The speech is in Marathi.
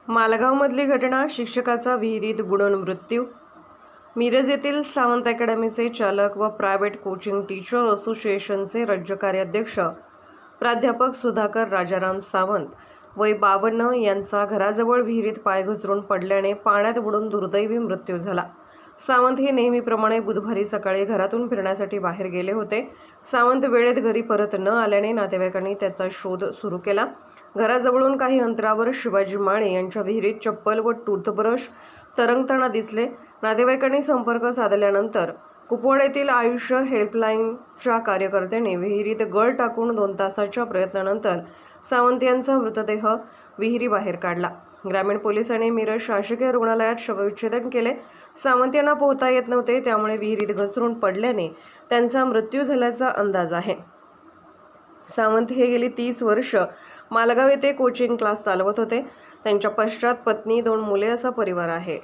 मालगावमधली घटना, शिक्षकाचा विहिरीत बुडून मृत्यू। मिरज येथील सावंत अकॅडमीचे चालक व प्रायव्हेट कोचिंग टीचर असोसिएशनचे राज्य कार्याध्यक्ष प्राध्यापक सुधाकर राजाराम सावंत वय 52 यांचा घराजवळ विहिरीत पाय घसरून पडल्याने पाण्यात बुडून दुर्दैवी मृत्यू झाला। सावंत हे नेहमीप्रमाणे बुधवारी सकाळी घरातून फिरण्यासाठी बाहेर गेले होते। सावंत वेळेत घरी परत न आल्याने नातेवाईकांनी त्याचा शोध सुरू केला। घराजवळून काही अंतरावर शिवाजी माने यांच्या विहिरीत चप्पल व टूथब्रश तरंगताना दिसले। नातेवाईकांनी संपर्क साधल्यानंतर कुपवाड येथील आयुष्य हेल्पलाईनच्या कार्यकर्त्यांनी विहिरीत गळ टाकून 2 तासाच्या प्रयत्नानंतर सावंत यांचा मृतदेह विहिरीबाहेर काढला। ग्रामीण पोलिसांनी मिरज शासकीय रुग्णालयात शवविच्छेदन केले। सावंत यांना पोहता येत नव्हते, त्यामुळे विहिरीत घसरून पडल्याने त्यांचा मृत्यू झाल्याचा अंदाज आहे। सावंत हे गेली 30 वर्ष मालगाव येथे कोचिंग क्लास चालवत होते। त्यांच्या पश्चात पत्नी, 2 मुले असा परिवार आहे।